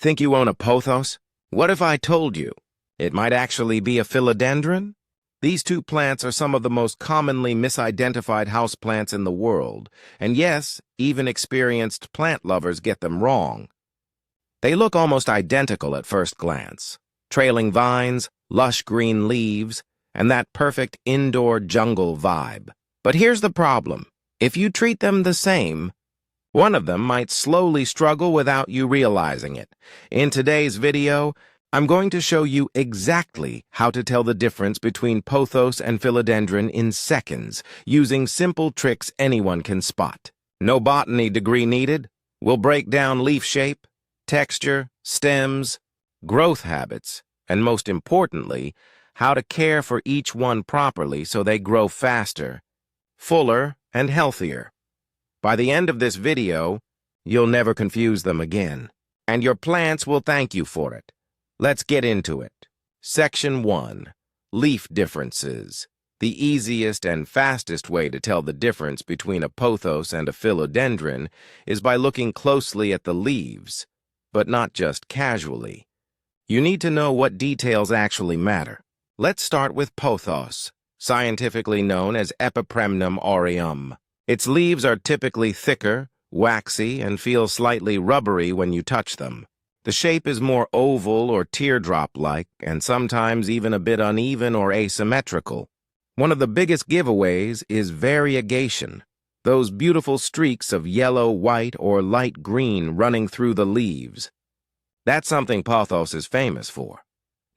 Think you own a pothos? What if I told you it might actually be a philodendron? These two plants are some of the most commonly misidentified houseplants in the world, and yes, even experienced plant lovers get them wrong. They look almost identical at first glance. Trailing vines, lush green leaves, and that perfect indoor jungle vibe. But here's the problem. If you treat them the same, one of them might slowly struggle without you realizing it. In today's video, I'm going to show you exactly how to tell the difference between pothos and philodendron in seconds, using simple tricks anyone can spot. No botany degree needed. We'll break down leaf shape, texture, stems, growth habits, and most importantly, how to care for each one properly so they grow faster, fuller, and healthier. By the end of this video, you'll never confuse them again, and your plants will thank you for it. Let's get into it. Section 1. Leaf differences. The easiest and fastest way to tell the difference between a pothos and a philodendron is by looking closely at the leaves, but not just casually. You need to know what details actually matter. Let's start with pothos, scientifically known as Epipremnum aureum. Its leaves are typically thicker, waxy, and feel slightly rubbery when you touch them. The shape is more oval or teardrop-like, and sometimes even a bit uneven or asymmetrical. One of the biggest giveaways is variegation, those beautiful streaks of yellow, white, or light green running through the leaves. That's something pothos is famous for.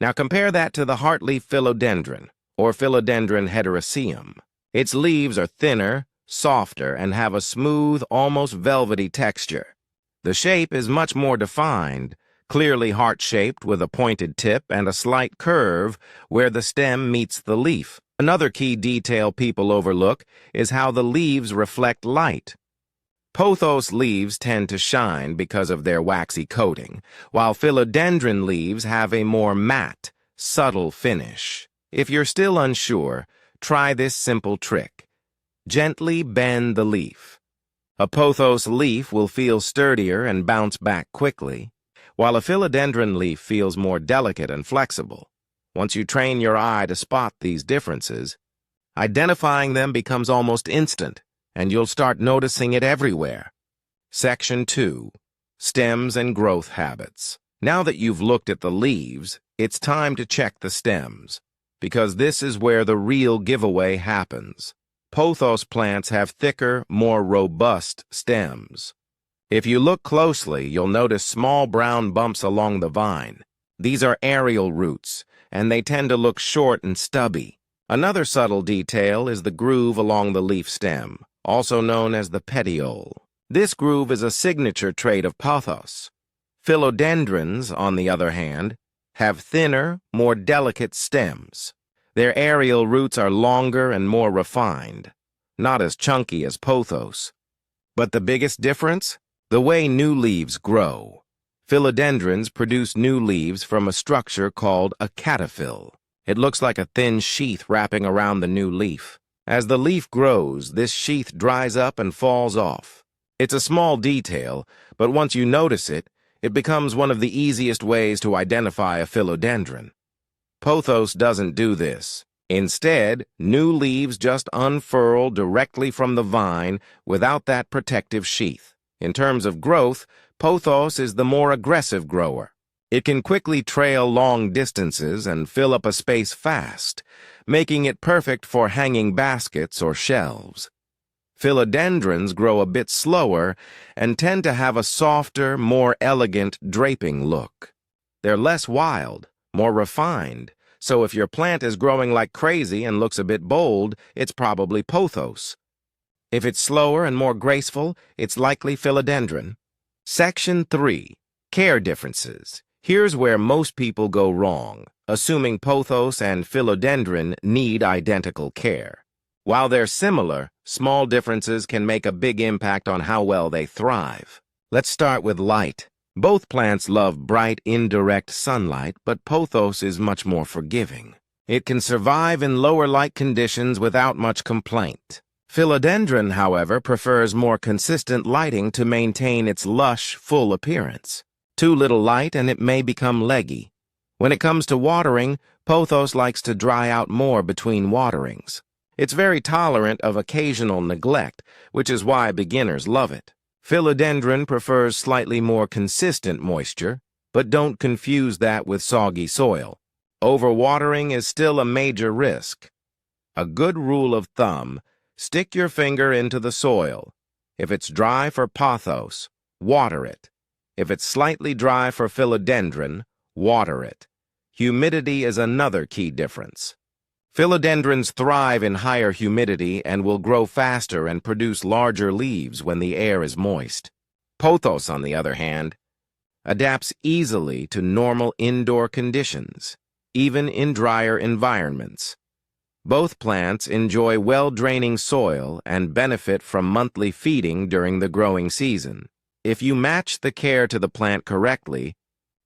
Now compare that to the heartleaf philodendron, or Philodendron heteroecium. Its leaves are thinner, softer, and have a smooth, almost velvety texture. The shape is much more defined, clearly heart-shaped with a pointed tip and a slight curve where the stem meets the leaf. Another key detail people overlook is how the leaves reflect light. Pothos leaves tend to shine because of their waxy coating, while philodendron leaves have a more matte, subtle finish. If you're still unsure, try this simple trick. Gently bend the leaf. A pothos leaf will feel sturdier and bounce back quickly, while a philodendron leaf feels more delicate and flexible. Once you train your eye to spot these differences, identifying them becomes almost instant, and you'll start noticing it everywhere. Section 2. Stems and growth habits. Now that you've looked at the leaves, it's time to check the stems, because this is where the real giveaway happens. Pothos plants have thicker, more robust stems. If you look closely, you'll notice small brown bumps along the vine. These are aerial roots, and they tend to look short and stubby. Another subtle detail is the groove along the leaf stem, also known as the petiole. This groove is a signature trait of pothos. Philodendrons, on the other hand, have thinner, more delicate stems. Their aerial roots are longer and more refined, not as chunky as pothos. But the biggest difference? The way new leaves grow. Philodendrons produce new leaves from a structure called a cataphyll. It looks like a thin sheath wrapping around the new leaf. As the leaf grows, this sheath dries up and falls off. It's a small detail, but once you notice it, it becomes one of the easiest ways to identify a philodendron. Pothos doesn't do this. Instead, new leaves just unfurl directly from the vine without that protective sheath. In terms of growth, pothos is the more aggressive grower. It can quickly trail long distances and fill up a space fast, making it perfect for hanging baskets or shelves. Philodendrons grow a bit slower and tend to have a softer, more elegant draping look. They're less wild, more refined, so if your plant is growing like crazy and looks a bit bold, it's probably pothos. If it's slower and more graceful, it's likely philodendron. Section 3. Care differences. Here's where most people go wrong, assuming pothos and philodendron need identical care. While they're similar, small differences can make a big impact on how well they thrive. Let's start with light. Both plants love bright, indirect sunlight, but pothos is much more forgiving. It can survive in lower light conditions without much complaint. Philodendron, however, prefers more consistent lighting to maintain its lush, full appearance. Too little light and it may become leggy. When it comes to watering, Pothos likes to dry out more between waterings. It's very tolerant of occasional neglect, which is why beginners love it. Philodendron prefers slightly more consistent moisture, but don't confuse that with soggy soil. Overwatering is still a major risk. A good rule of thumb: stick your finger into the soil. If it's dry for Pothos, water it. If it's slightly dry for Philodendron, water it. Humidity is another key difference. Philodendrons thrive in higher humidity and will grow faster and produce larger leaves when the air is moist. Pothos, on the other hand, adapts easily to normal indoor conditions, even in drier environments. Both plants enjoy well-draining soil and benefit from monthly feeding during the growing season. If you match the care to the plant correctly,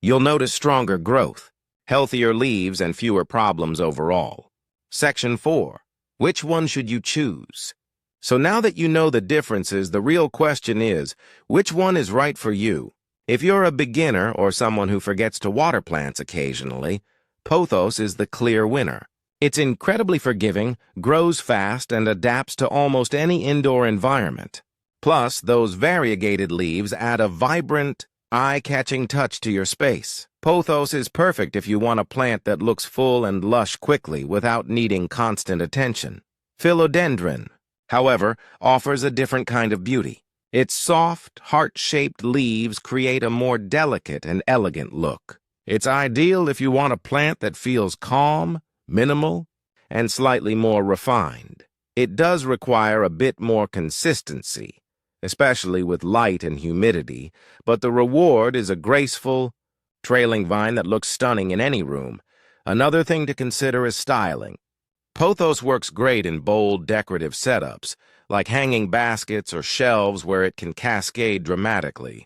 you'll notice stronger growth, healthier leaves, and fewer problems overall. Section 4. Which one should you choose? So now that you know the differences, the real question is, which one is right for you? If you're a beginner or someone who forgets to water plants occasionally, Pothos is the clear winner. It's incredibly forgiving, grows fast, and adapts to almost any indoor environment. Plus, those variegated leaves add a vibrant, eye-catching touch to your space. Pothos is perfect if you want a plant that looks full and lush quickly without needing constant attention. Philodendron, however, offers a different kind of beauty. Its soft, heart-shaped leaves create a more delicate and elegant look. It's ideal if you want a plant that feels calm, minimal, and slightly more refined. It does require a bit more consistency, especially with light and humidity, but the reward is a graceful, trailing vine that looks stunning in any room. Another thing to consider is styling. Pothos works great in bold, decorative setups, like hanging baskets or shelves where it can cascade dramatically.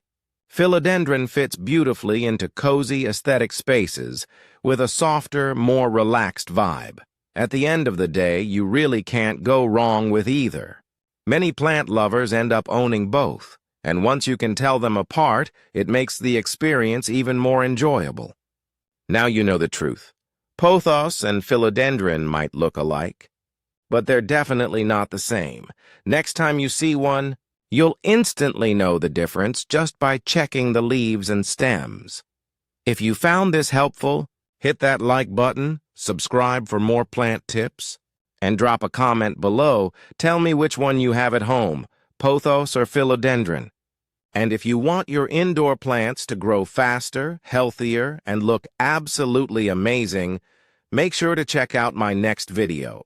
Philodendron fits beautifully into cozy, aesthetic spaces with a softer, more relaxed vibe. At the end of the day, you really can't go wrong with either. Many plant lovers end up owning both, and once you can tell them apart, it makes the experience even more enjoyable. Now you know the truth. Pothos and Philodendron might look alike, but they're definitely not the same. Next time you see one, you'll instantly know the difference just by checking the leaves and stems. If you found this helpful, hit that like button, subscribe for more plant tips, and drop a comment below. Tell me which one you have at home, Pothos or Philodendron. And if you want your indoor plants to grow faster, healthier, and look absolutely amazing, make sure to check out my next video.